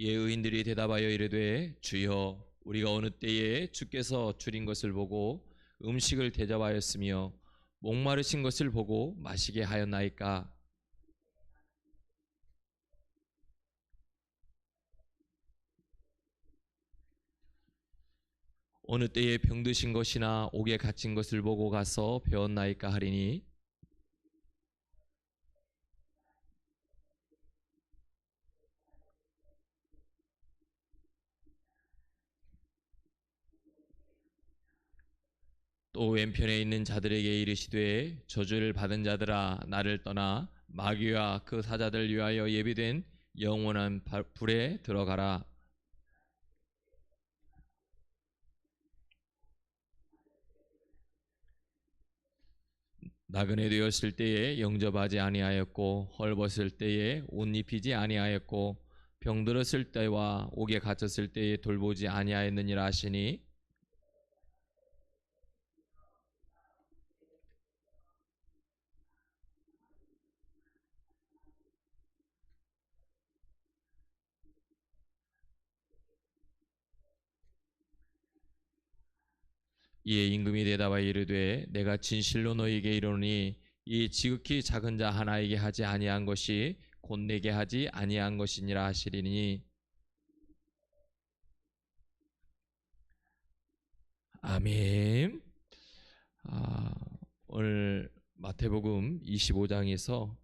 이에 의인들이 대답하여 이르되 주여 우리가 어느 때에 주께서 줄인 것을 보고 음식을 대접하였으며 목마르신 것을 보고 마시게 하였나이까? 어느 때에 병드신 것이나 옥에 갇힌 것을 보고 가서 배웠나이까 하리니 또 왼편에 있는 자들에게 이르시되 저주를 받은 자들아 나를 떠나 마귀와 그 사자들 위하여 예비된 영원한 불에 들어가라. 나그네 되었을 때에 영접하지 아니하였고 헐벗을 때에 옷 입히지 아니하였고 병들었을 때와 옥에 갇혔을 때에 돌보지 아니하였느니라 하시니 이에 임금이 대답하여 이르되 내가 진실로 너희에게 이르노니 이 지극히 작은 자 하나에게 하지 아니한 것이 곧 내게 하지 아니한 것이니라 하시리니 아멘. 오늘 마태복음 25장에서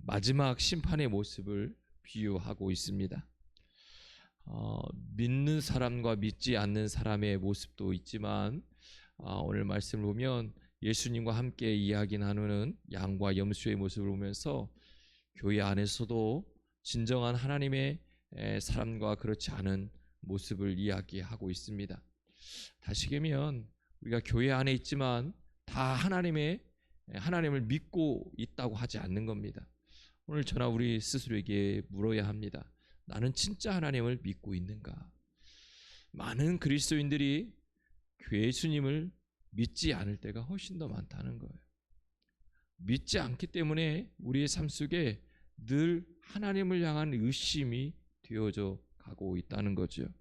마지막 심판의 모습을 비유하고 있습니다. 믿는 사람과 믿지 않는 사람의 모습도 있지만 오늘 말씀을 보면 예수님과 함께 이야기 나누는 양과 염소의 모습을 보면서 교회 안에서도 진정한 하나님의 사람과 그렇지 않은 모습을 이야기하고 있습니다. 다시기면 우리가 교회 안에 있지만 다 하나님을 믿고 있다고 하지 않는 겁니다. 오늘 저나 우리 스스로에게 물어야 합니다. 나는 진짜 하나님을 믿고 있는가? 많은 그리스도인들이 예수님을 믿지 않을 때가 훨씬 더 많다는 거예요. 믿지 않기 때문에 우리의 삶 속에 늘 하나님을 향한 의심이 되어져 가고 있다는 거죠.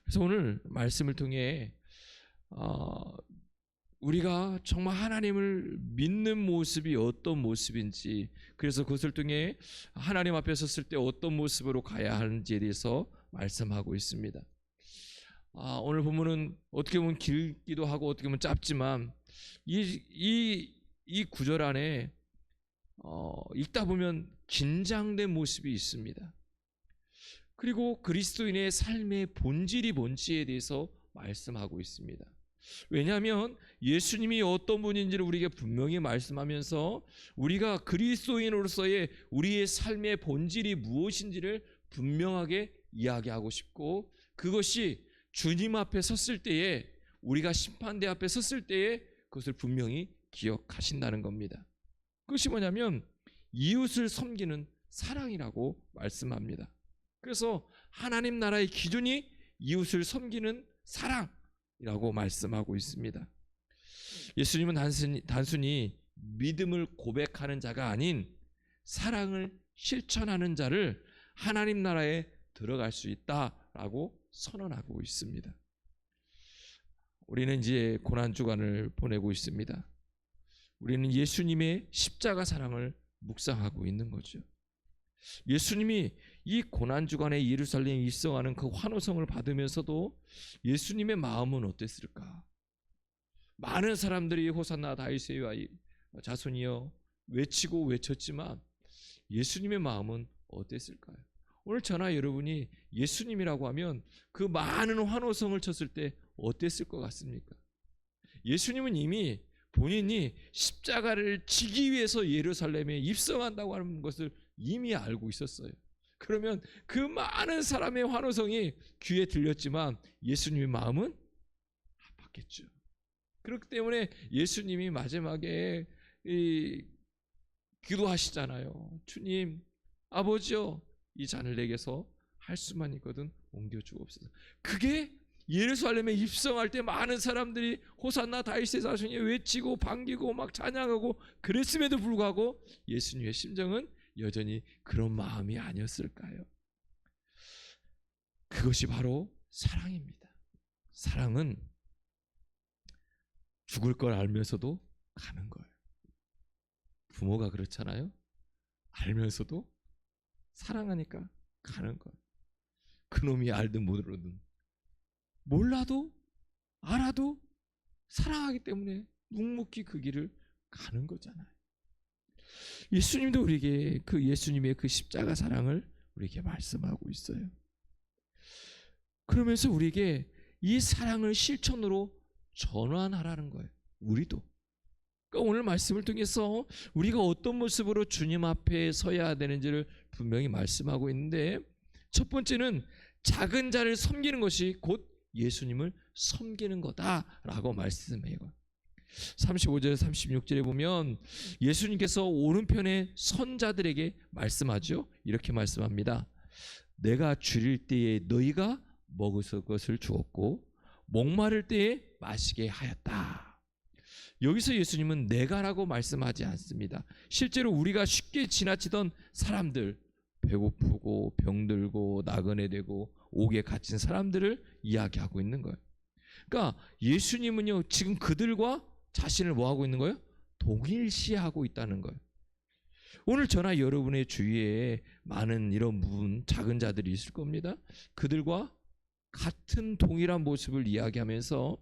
그래서 오늘 말씀을 통해 우리가 정말 하나님을 믿는 모습이 어떤 모습인지, 그래서 그것을 통해 하나님 앞에 섰을 때 어떤 모습으로 가야 하는지에 대해서 말씀하고 있습니다. 오늘 본문은 어떻게 보면 길기도 하고 어떻게 보면 짧지만 이 구절 안에 읽다 보면 긴장된 모습이 있습니다. 그리고 그리스도인의 삶의 본질이 뭔지에 대해서 말씀하고 있습니다. 왜냐하면 예수님이 어떤 분인지를 우리에게 분명히 말씀하면서 우리가 그리스도인으로서의 우리의 삶의 본질이 무엇인지를 분명하게 이야기하고 싶고, 그것이 주님 앞에 섰을 때에, 우리가 심판대 앞에 섰을 때에 그것을 분명히 기억하신다는 겁니다. 그것이 뭐냐면 이웃을 섬기는 사랑이라고 말씀합니다. 그래서 하나님 나라의 기준이 이웃을 섬기는 사랑이라고 말씀하고 있습니다. 예수님은 단순히 믿음을 고백하는 자가 아닌 사랑을 실천하는 자를 하나님 나라에 들어갈 수 있다라고 선언하고 있습니다. 우리는 이제 고난주간을 보내고 있습니다. 우리는 예수님의 십자가 사랑을 묵상하고 있는 거죠. 예수님이 이 고난주간에 예루살렘에 입성하는 그 환호성을 받으면서도 예수님의 마음은 어땠을까? 많은 사람들이 호산나 다윗의 자손이여 외치고 외쳤지만 예수님의 마음은 어땠을까요? 오늘 저나 여러분이 예수님이라고 하면 그 많은 환호성을 쳤을 때 어땠을 것 같습니까? 예수님은 이미 본인이 십자가를 지기 위해서 예루살렘에 입성한다고 하는 것을 이미 알고 있었어요. 그러면 그 많은 사람의 환호성이 귀에 들렸지만 예수님의 마음은 아팠겠죠. 그렇기 때문에 예수님이 마지막에 기도하시잖아요. 주님, 아버지여, 이 잔을 내게서 할 수만 있거든 옮겨주옵소서. 그게 예루살렘에 입성할 때 많은 사람들이 호산나 다윗의 자손이 외치고 반기고 막 찬양하고 그랬음에도 불구하고 예수님의 심정은 여전히 그런 마음이 아니었을까요? 그것이 바로 사랑입니다. 사랑은 죽을 걸 알면서도 가는 거예요. 부모가 그렇잖아요. 알면서도 사랑하니까 가는 거예요. 그놈이 알든 모르든 몰라도 알아도 사랑하기 때문에 묵묵히 그 길을 가는 거잖아요. 예수님도 우리에게 그 예수님의 그 십자가 사랑을 우리에게 말씀하고 있어요. 그러면서 우리에게 이 사랑을 실천으로 전환하라는 거예요. 우리도. 그러니까 오늘 말씀을 통해서 우리가 어떤 모습으로 주님 앞에 서야 되는지를 분명히 말씀하고 있는데, 첫 번째는 작은 자를 섬기는 것이 곧 예수님을 섬기는 거다라고 말씀해요. 35절 36절에 보면 예수님께서 오른편에 선자들에게 말씀하죠. 이렇게 말씀합니다. 내가 줄일 때에 너희가 먹을 것을 주었고 목마를 때에 마시게 하였다. 여기서 예수님은 내가라고 말씀하지 않습니다. 실제로 우리가 쉽게 지나치던 사람들, 배고프고 병들고 나그네 되고 옥에 갇힌 사람들을 이야기하고 있는 거예요. 그러니까 예수님은요, 지금 그들과 자신을 뭐하고 있는 거예요? 동일시하고 있다는 거예요. 오늘 저나 여러분의 주위에 많은 이런 분, 작은 자들이 있을 겁니다. 그들과 같은 동일한 모습을 이야기하면서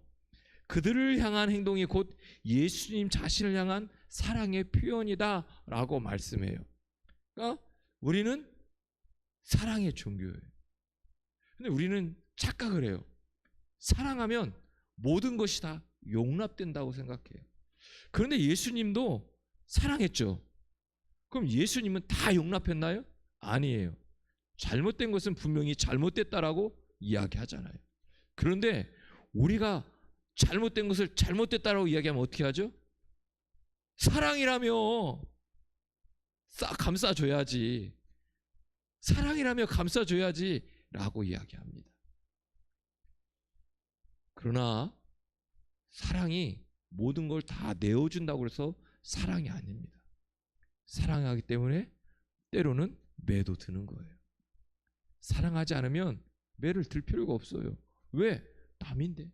그들을 향한 행동이 곧 예수님 자신을 향한 사랑의 표현이다 라고 말씀해요. 그러니까 우리는 사랑의 종교예요. 근데 우리는 착각을 해요. 사랑하면 모든 것이 다 용납된다고 생각해요. 그런데 예수님도 사랑했죠. 그럼 예수님은 다 용납했나요? 아니에요. 잘못된 것은 분명히 잘못됐다라고 이야기하잖아요. 그런데 우리가 잘못된 것을 잘못됐다라고 이야기하면 어떻게 하죠? 사랑이라며 싹 감싸줘야지. 사랑이라며 감싸줘야지 라고 이야기합니다. 그러나 사랑이 모든 걸 다 내어준다고 해서 사랑이 아닙니다. 사랑하기 때문에 때로는 매도 드는 거예요. 사랑하지 않으면 매를 들 필요가 없어요. 왜? 남인데.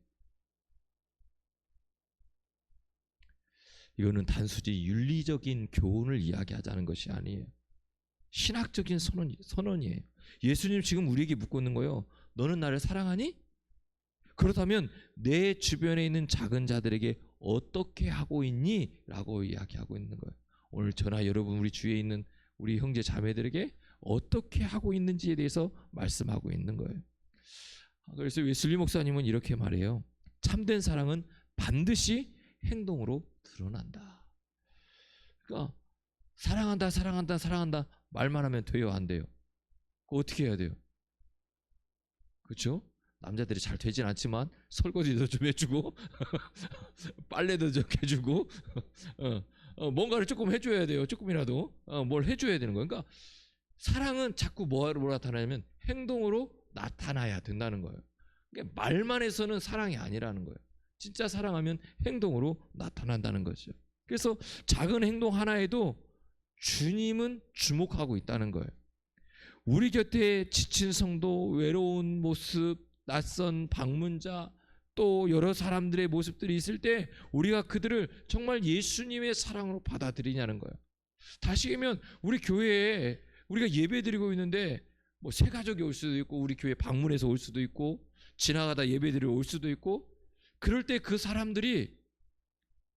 이거는 단순히 윤리적인 교훈을 이야기하자는 것이 아니에요. 신학적인 선언이에요. 예수님 지금 우리에게 묻고 있는 거예요. 너는 나를 사랑하니? 그렇다면 내 주변에 있는 작은 자들에게 어떻게 하고 있니? 라고 이야기하고 있는 거예요. 오늘 저나 여러분 우리 주위에 있는 우리 형제 자매들에게 어떻게 하고 있는지에 대해서 말씀하고 있는 거예요. 그래서 웨슬리 목사님은 이렇게 말해요. 참된 사랑은 반드시 행동으로 드러난다. 그러니까 사랑한다 사랑한다 사랑한다 말만 하면 돼요? 안 돼요? 그거 어떻게 해야 돼요? 그렇죠? 남자들이 잘 되진 않지만 설거지도 좀 해주고 빨래도 좀 해주고 뭔가를 조금 해줘야 돼요. 조금이라도 뭘 해줘야 되는 거예요. 그러니까 사랑은 자꾸 뭐로 나타나냐면 행동으로 나타나야 된다는 거예요. 그러니까 말만 해서는 사랑이 아니라는 거예요. 진짜 사랑하면 행동으로 나타난다는 거죠. 그래서 작은 행동 하나에도 주님은 주목하고 있다는 거예요. 우리 곁에 지친 성도, 외로운 모습, 낯선 방문자, 또 여러 사람들의 모습들이 있을 때 우리가 그들을 정말 예수님의 사랑으로 받아들이냐는 거예요. 다시 얘기하면 우리 교회에 우리가 예배드리고 있는데 뭐 새 가족이 올 수도 있고 우리 교회 방문해서 올 수도 있고 지나가다 예배드리러 올 수도 있고, 그럴 때 그 사람들이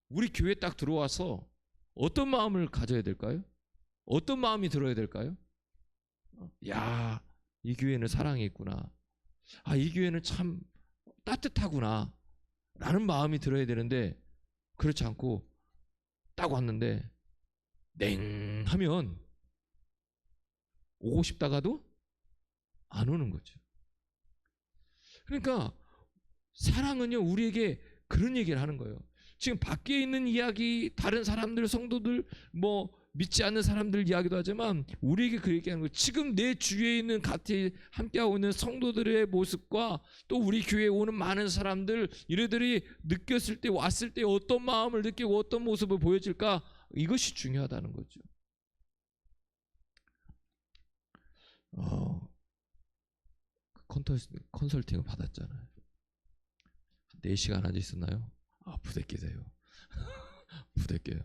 우리 교회에 딱 들어와서 어떤 마음을 가져야 될까요? 어떤 마음이 들어야 될까요? 야, 이 교회는 사랑이 있구나. 아, 이 교회는 참 따뜻하구나 라는 마음이 들어야 되는데, 그렇지 않고 딱 왔는데 냉 하면 오고 싶다가도 안 오는 거죠. 그러니까 사랑은요, 우리에게 그런 얘기를 하는 거예요. 지금 밖에 있는 이야기, 다른 사람들, 성도들, 뭐 믿지 않는 사람들 이야기도 하지만 우리에게 그 얘기하는 거예요. 지금 내 주위에 있는 같이 함께하고 있는 성도들의 모습과 또 우리 교회에 오는 많은 사람들, 이들이 느꼈을 때, 왔을 때 어떤 마음을 느끼고 어떤 모습을 보여질까, 이것이 중요하다는 거죠. 컨설팅을 받았잖아요. 4시간 앉아 있었나요? 부대끼세요. 부대껴요.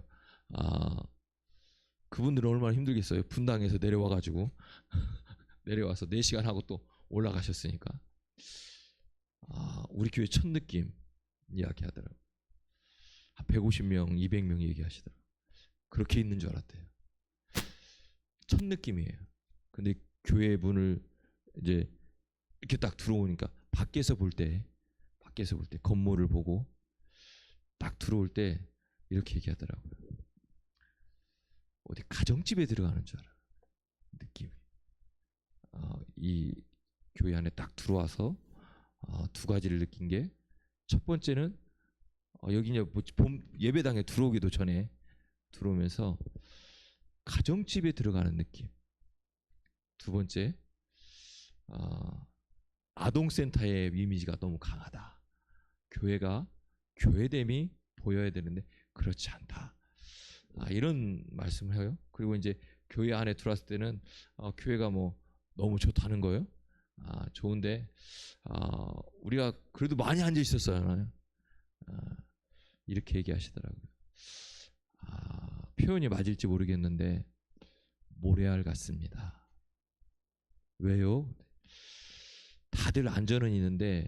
그분들은 얼마나 힘들겠어요. 분당에서 내려와가지고 내려와서 4시간 하고 또 올라가셨으니까. 우리 교회 첫 느낌 이야기하더라고요. 한 150명, 200명 얘기하시더라고요. 그렇게 있는 줄 알았대요. 첫 느낌이에요. 근데 교회 문을 이제 이렇게 딱 들어오니까 밖에서 볼 때 건물을 보고 딱 들어올 때 이렇게 얘기하더라고요. 어디 가정집에 들어가는 줄 알아요. 느낌이. 이 교회 안에 딱 들어와서 2가지를 느낀 게, 첫 번째는 여기 이제 봄 예배당에 들어오기도 전에 들어오면서 가정집에 들어가는 느낌. 두 번째, 아동센터의 이미지가 너무 강하다. 교회가 교회됨이 보여야 되는데 그렇지 않다. 이런 말씀을 해요. 그리고 이제 교회 안에 들어왔을 때는 교회가 뭐 너무 좋다는 거예요. 좋은데 우리가 그래도 많이 앉아 있었어요. 이렇게 얘기하시더라고요. 표현이 맞을지 모르겠는데 모래알 같습니다. 왜요? 다들 앉아는 있는데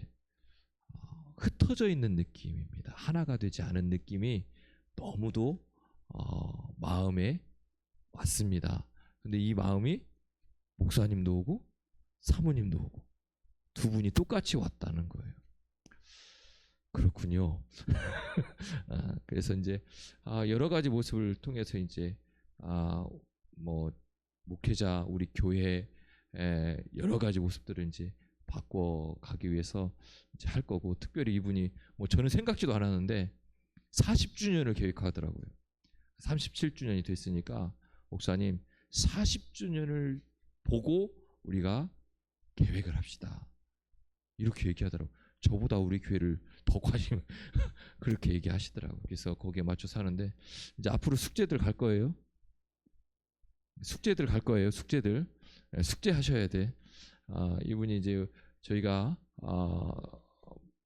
흩어져 있는 느낌입니다. 하나가 되지 않은 느낌이 너무도 마음에 왔습니다. 근데 이 마음이 목사님도 오고 사모님도 오고 두 분이 똑같이 왔다는 거예요. 그렇군요. 그래서 이제 여러 가지 모습을 통해서 이제 뭐 목회자 우리 교회 여러 가지 모습들을 이제 바꿔가기 위해서 이제 할 거고, 특별히 이분이 뭐 저는 생각지도 않았는데 40주년을 계획하더라고요. 37주년이 됐으니까 목사님 40주년을 보고 우리가 계획을 합시다. 이렇게 얘기하더라고요. 저보다 우리 교회를 더 관심 그렇게 얘기하시더라고요. 그래서 거기에 맞춰서 하는데, 이제 앞으로 숙제들 갈 거예요. 숙제들 숙제하셔야 돼. 이분이 이제 저희가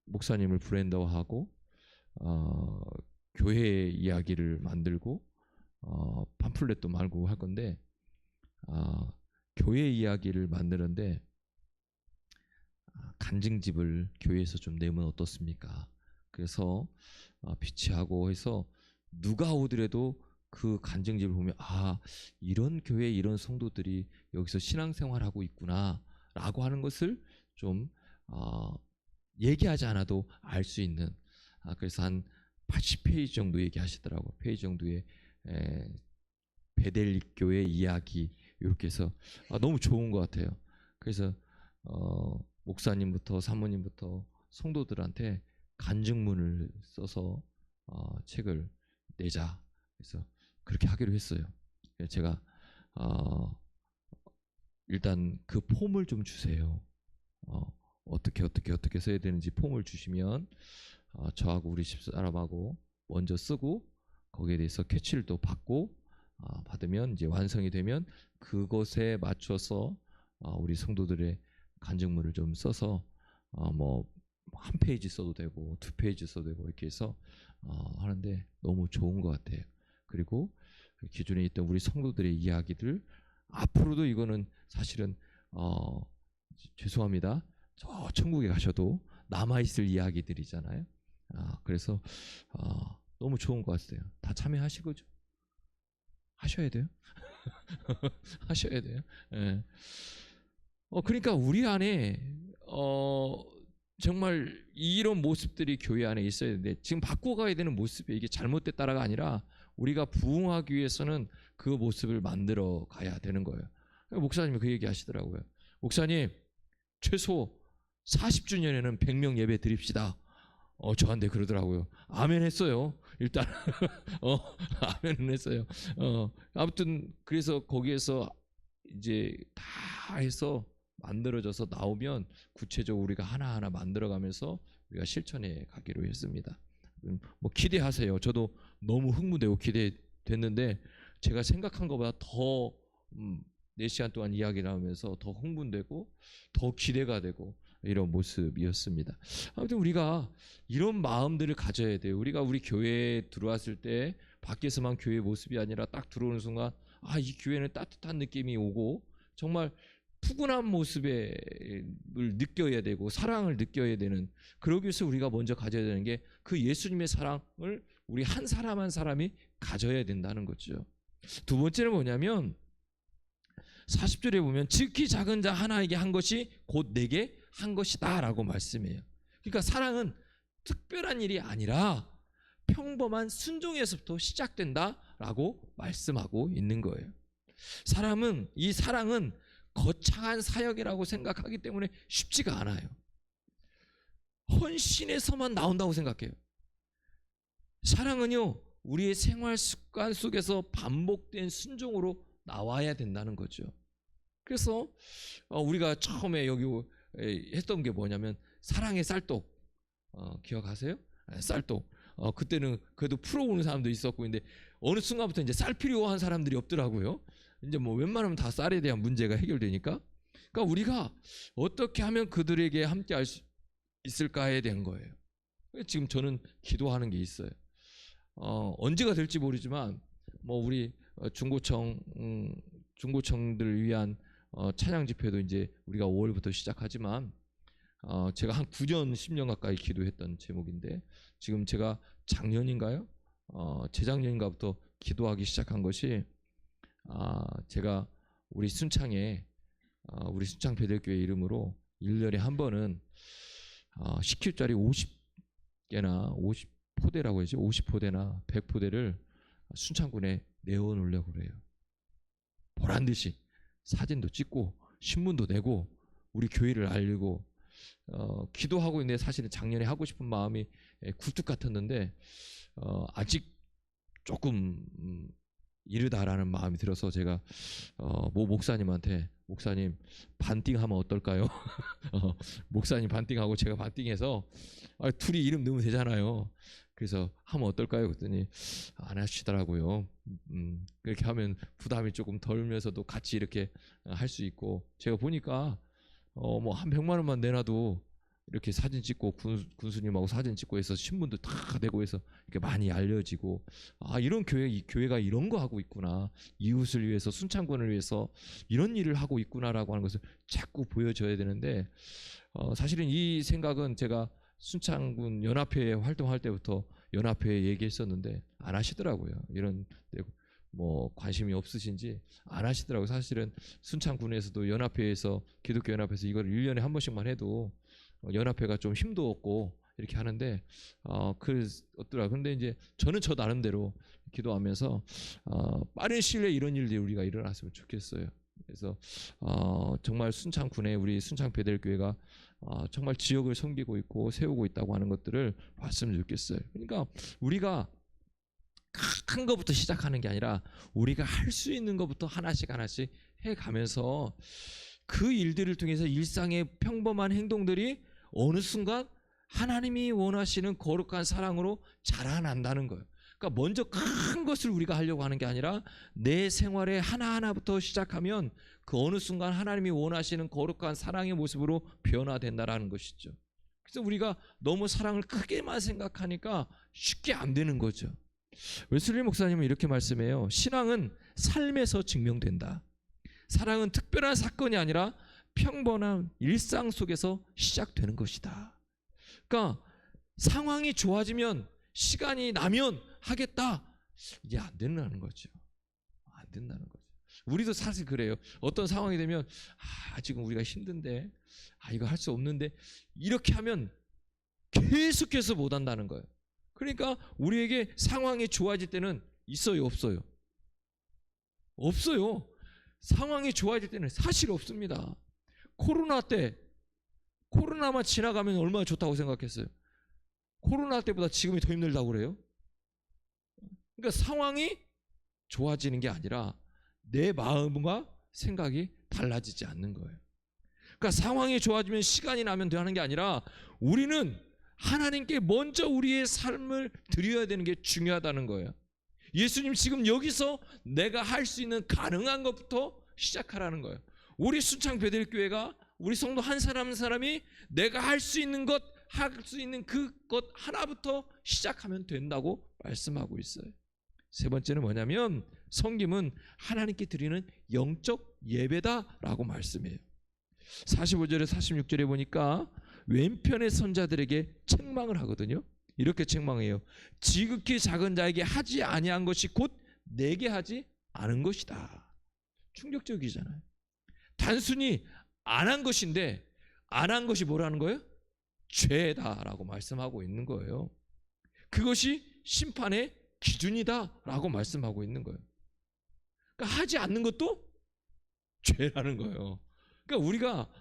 목사님을 브랜드화하고 교회 이야기를 만들고 팜플렛도 말고 할 건데, 교회 이야기를 만드는데 간증집을 교회에서 좀 내면 어떻습니까? 그래서 비치하고 해서 누가 오더라도 그 간증집을 보면 이런 교회 이런 성도들이 여기서 신앙생활하고 있구나 라고 하는 것을 좀 얘기하지 않아도 알 수 있는, 그래서 한 80페이지 정도 얘기하시더라고요. 페이지 정도의 베델 교회 이야기, 이렇게 해서 너무 좋은 것 같아요. 그래서 목사님부터 사모님부터 성도들한테 간증문을 써서 책을 내자. 그래서 그렇게 하기로 했어요. 제가 일단 그 폼을 좀 주세요. 어떻게 써야 되는지 폼을 주시면 저하고 우리 집사람하고 먼저 쓰고 거기에 대해서 캐치를 또 받고 받으면 이제 완성이 되면 그것에 맞춰서 우리 성도들의 간증문을 좀 써서 뭐 한 페이지 써도 되고 2페이지 써도 되고 이렇게 해서 하는데 너무 좋은 것 같아요. 그리고 기존에 있던 우리 성도들의 이야기들, 앞으로도 이거는 사실은 죄송합니다. 저 천국에 가셔도 남아있을 이야기들이잖아요. 그래서 너무 좋은 것 같아요. 다 참여하시고죠. 하셔야 돼요. 하셔야 돼요. 예. 그러니까 우리 안에 정말 이런 모습들이 교회 안에 있어야 되는데, 지금 바꿔가야 되는 모습이 이게 잘못됐다라가 아니라 우리가 부흥하기 위해서는 그 모습을 만들어 가야 되는 거예요. 목사님이 그 얘기 하시더라고요. 목사님, 최소 40주년에는 100명 예배 드립시다. 저한테 그러더라고요. 아멘 했어요. 일단 아멘은 했어요. 아무튼 그래서 거기에서 이제 다 해서 만들어져서 나오면 구체적으로 우리가 하나하나 만들어가면서 우리가 실천해 가기로 했습니다. 뭐 기대하세요. 저도 너무 흥분되고 기대됐는데 제가 생각한 것보다 더 4시간 동안 이야기 나오면서 더 흥분되고 더 기대가 되고 이런 모습이었습니다. 아무튼 우리가 이런 마음들을 가져야 돼요. 우리가 우리 교회에 들어왔을 때 밖에서만 교회 모습이 아니라 딱 들어오는 순간 이 교회는 따뜻한 느낌이 오고 정말 푸근한 모습을 느껴야 되고 사랑을 느껴야 되는, 그러기 위해서 우리가 먼저 가져야 되는 게 그 예수님의 사랑을 우리 한 사람 한 사람이 가져야 된다는 거죠. 두 번째는 뭐냐면 40절에 보면 지극히 작은 자 하나에게 한 것이 곧 내게 한 것이다 라고 말씀해요. 그러니까 사랑은 특별한 일이 아니라 평범한 순종에서부터 시작된다 라고 말씀하고 있는 거예요. 이 사랑은 거창한 사역이라고 생각하기 때문에 쉽지가 않아요. 헌신에서만 나온다고 생각해요. 사랑은요, 우리의 생활 습관 속에서 반복된 순종으로 나와야 된다는 거죠. 그래서 우리가 처음에 여기 했던 게 뭐냐면 사랑의 쌀떡, 기억하세요? 쌀떡. 그때는 그래도 풀어오는 사람도 있었고, 근데 어느 순간부터 이제 쌀 필요한 사람들이 없더라고요. 이제 뭐 웬만하면 다 쌀에 대한 문제가 해결되니까. 그러니까 우리가 어떻게 하면 그들에게 함께 할 수 있을까에 대한 거예요. 지금 저는 기도하는 게 있어요. 언제가 될지 모르지만 뭐 우리 중고청들을 위한 찬양 집회도 이제 우리가 5월부터 시작하지만 제가 한 9년 10년 가까이 기도했던 제목인데, 지금 제가 작년인가요? 재작년인가부터 기도하기 시작한 것이 제가 우리 순창에 우리 순창 베들교회 이름으로 1년에 한 번은 10킬짜리 50개나 50포대라고 해야지, 50포대나 100포대를 순창군에 내어놓으려고 그래요. 보란듯이 사진도 찍고 신문도 내고 우리 교회를 알리고 기도하고 있는데, 사실은 작년에 하고 싶은 마음이 굴뚝 같았는데 아직 조금 이르다라는 마음이 들어서 제가 목사님한테, 목사님 반띵하면 어떨까요? 목사님 반띵하고 제가 반띵해서 둘이 이름 넣으면 되잖아요. 그래서 하면 어떨까요? 그랬더니 안 하시더라고요. 그렇게 하면 부담이 조금 덜면서도 같이 이렇게 할 수 있고, 제가 보니까 뭐 한 100만 원만 내놔도 이렇게 사진 찍고 군수님하고 사진 찍고 해서 신문도 다 내고 해서 이렇게 많이 알려지고, 이런 교회가 이런 거 하고 있구나, 이웃을 위해서 순창군을 위해서 이런 일을 하고 있구나라고 하는 것을 자꾸 보여줘야 되는데, 사실은 이 생각은 제가 순창군 연합회에 활동할 때부터 연합회에 얘기했었는데 안 하시더라고요. 이런 뭐 관심이 없으신지 안 하시더라고요. 사실은 순창군에서도 연합회에서, 기독교 연합회에서 이걸 1년에 한 번씩만 해도 연합회가 좀 힘도 얻고 이렇게 하는데 어떠라. 근데 이제 저는 저 나름대로 기도하면서 빠른 시일 내에 이런 일들이 우리가 일어났으면 좋겠어요. 그래서 정말 순창군에 우리 순창 베델교회가 정말 지역을 섬기고 있고 세우고 있다고 하는 것들을 봤으면 좋겠어요. 그러니까 우리가 큰 것부터 시작하는 게 아니라 우리가 할 수 있는 것부터 하나씩 해가면서 그 일들을 통해서 일상의 평범한 행동들이 어느 순간 하나님이 원하시는 거룩한 사랑으로 자라난다는 거예요. 그러니까 먼저 큰 것을 우리가 하려고 하는 게 아니라 내 생활의 하나하나부터 시작하면 그 어느 순간 하나님이 원하시는 거룩한 사랑의 모습으로 변화된다라는 것이죠. 그래서 우리가 너무 사랑을 크게만 생각하니까 쉽게 안 되는 거죠. 웨슬리 목사님은 이렇게 말씀해요. 신앙은 삶에서 증명된다. 사랑은 특별한 사건이 아니라 평범한 일상 속에서 시작되는 것이다. 그러니까 상황이 좋아지면, 시간이 나면 하겠다, 이게 안 된다는 거죠. 안 된다는 거죠. 우리도 사실 그래요. 어떤 상황이 되면 지금 우리가 힘든데, 이거 할 수 없는데, 이렇게 하면 계속해서 못 한다는 거예요. 그러니까 우리에게 상황이 좋아질 때는 있어요, 없어요? 없어요. 상황이 좋아질 때는 사실 없습니다. 코로나만 지나가면 얼마나 좋다고 생각했어요. 코로나 때보다 지금이 더 힘들다고 그래요. 그러니까 상황이 좋아지는 게 아니라 내 마음과 생각이 달라지지 않는 거예요. 그러니까 상황이 좋아지면 시간이 나면 되는 게 아니라 우리는 하나님께 먼저 우리의 삶을 드려야 되는 게 중요하다는 거예요. 예수님 지금 여기서 내가 할 수 있는 가능한 것부터 시작하라는 거예요. 우리 순창 베델교회가 우리 성도 한 사람 한 사람이 내가 할 수 있는 것, 할 수 있는 그것 하나부터 시작하면 된다고 말씀하고 있어요. 세 번째는 뭐냐면 섬김은 하나님께 드리는 영적 예배다라고 말씀해요. 45절에 46절에 보니까 왼편의 선자들에게 책망을 하거든요. 이렇게 책망해요. 지극히 작은 자에게 하지 아니한 것이 곧 내게 하지 않은 것이다. 충격적이잖아요. 단순히 안 한 것인데 안 한 것이 뭐라는 거예요? 죄다라고 말씀하고 있는 거예요. 그것이 심판의 기준이다라고 말씀하고 있는 거예요. 그러니까 하지 않는 것도 죄라는 거예요. 그러니까 우리가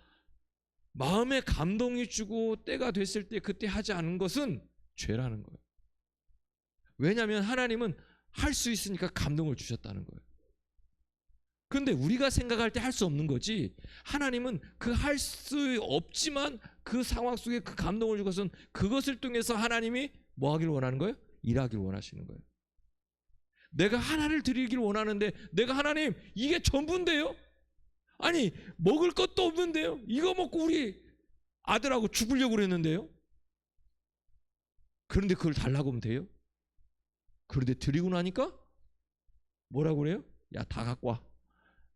마음에 감동이 주고 때가 됐을 때 그때 하지 않은 것은 죄라는 거예요. 왜냐하면 하나님은 할 수 있으니까 감동을 주셨다는 거예요. 그런데 우리가 생각할 때 할 수 없는 거지, 하나님은 그 할 수 없지만 그 상황 속에 그 감동을 주고선 그것을 통해서 하나님이 뭐 하길 원하는 거예요? 일하길 원하시는 거예요. 내가 하나를 드리길 원하는데 내가 하나님 이게 전부인데요? 아니 먹을 것도 없는데요? 이거 먹고 우리 아들하고 죽으려고 그랬는데요? 그런데 그걸 달라고 하면 돼요? 그런데 드리고 나니까 뭐라고 그래요? 야, 다 갖고 와.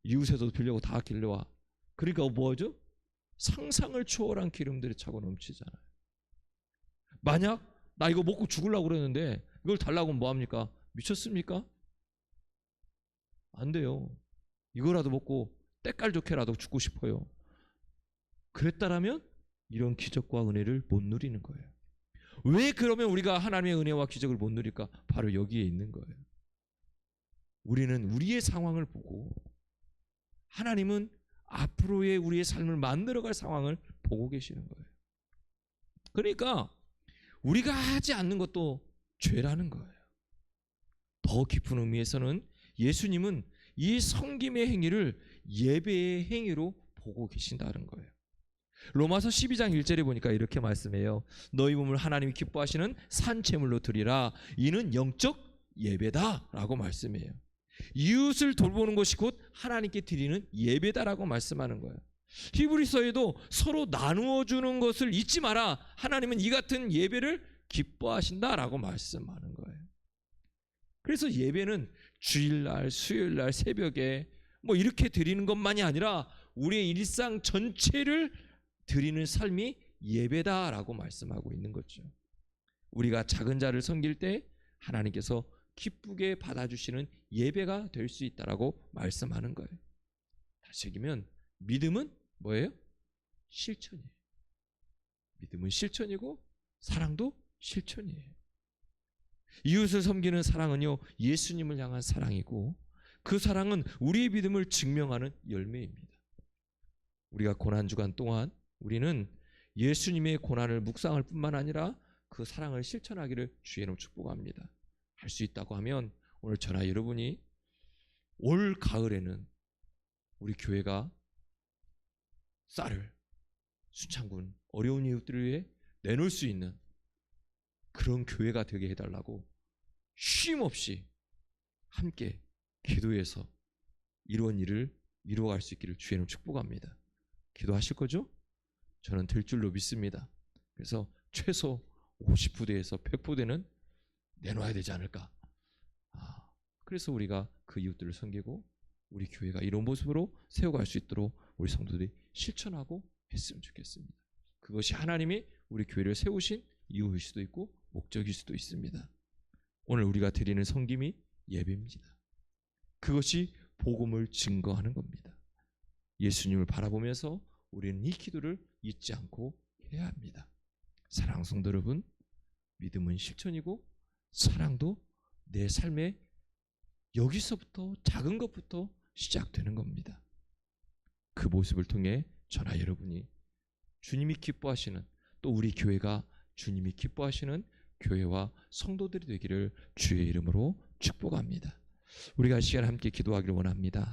이웃에서도 빌려고 다 길러와. 그러니까 뭐죠? 상상을 초월한 기름들이 차고 넘치잖아요. 만약 나 이거 먹고 죽으려고 그랬는데 이걸 달라고 하면 뭐합니까? 미쳤습니까? 안 돼요. 이거라도 먹고 때깔 좋게라도 죽고 싶어요. 그랬다라면 이런 기적과 은혜를 못 누리는 거예요. 왜 그러면 우리가 하나님의 은혜와 기적을 못 누릴까? 바로 여기에 있는 거예요. 우리는 우리의 상황을 보고 하나님은 앞으로의 우리의 삶을 만들어갈 상황을 보고 계시는 거예요. 그러니까 우리가 하지 않는 것도 죄라는 거예요. 더 깊은 의미에서는 예수님은 이 섬김의 행위를 예배의 행위로 보고 계신다는 거예요. 로마서 12장 1절에 보니까 이렇게 말씀해요. 너희 몸을 하나님이 기뻐하시는 산제물로 드리라. 이는 영적 예배다라고 말씀해요. 이웃을 돌보는 것이 곧 하나님께 드리는 예배다라고 말씀하는 거예요. 히브리서에도 서로 나누어 주는 것을 잊지 마라. 하나님은 이 같은 예배를 기뻐하신다라고 말씀하는 거예요. 그래서 예배는 주일날, 수요일날 새벽에 뭐 이렇게 드리는 것만이 아니라 우리의 일상 전체를 드리는 삶이 예배다라고 말씀하고 있는 거죠. 우리가 작은 자를 섬길 때 하나님께서 기쁘게 받아주시는 예배가 될 수 있다라고 말씀하는 거예요. 다시 얘기하면 믿음은 뭐예요? 실천이에요. 믿음은 실천이고 사랑도 실천이에요. 이웃을 섬기는 사랑은요, 예수님을 향한 사랑이고 그 사랑은 우리의 믿음을 증명하는 열매입니다. 우리가 고난주간 동안 우리는 예수님의 고난을 묵상할 뿐만 아니라 그 사랑을 실천하기를 주의 이름으로 축복합니다. 할 수 있다고 하면 오늘 저나 여러분이 올 가을에는 우리 교회가 쌀을 순창군 어려운 이웃들을 위해 내놓을 수 있는 그런 교회가 되게 해달라고 쉼 없이 함께 기도해서 이런 일을 이루어갈 수 있기를 주의 이름으로 축복합니다. 기도하실 거죠? 저는 될 줄로 믿습니다. 그래서 최소 50부대에서 100부대는 내놔야 되지 않을까. 그래서 우리가 그 이웃들을 섬기고 우리 교회가 이런 모습으로 세워갈 수 있도록 우리 성도들이 실천하고 했으면 좋겠습니다. 그것이 하나님이 우리 교회를 세우신 이유일 수도 있고 목적일 수도 있습니다. 오늘 우리가 드리는 섬김이 예배입니다. 그것이 복음을 증거하는 겁니다. 예수님을 바라보면서 우리는 이 기도를 잊지 않고 해야 합니다. 사랑하는 성도 여러분, 믿음은 실천이고 사랑도 내 삶에 여기서부터 작은 것부터 시작되는 겁니다. 그 모습을 통해 저나 여러분이 주님이 기뻐하시는, 또 우리 교회가 주님이 기뻐하시는 교회와 성도들이 되기를 주의 이름으로 축복합니다. 우리가 이 시간 함께 기도하기를 원합니다.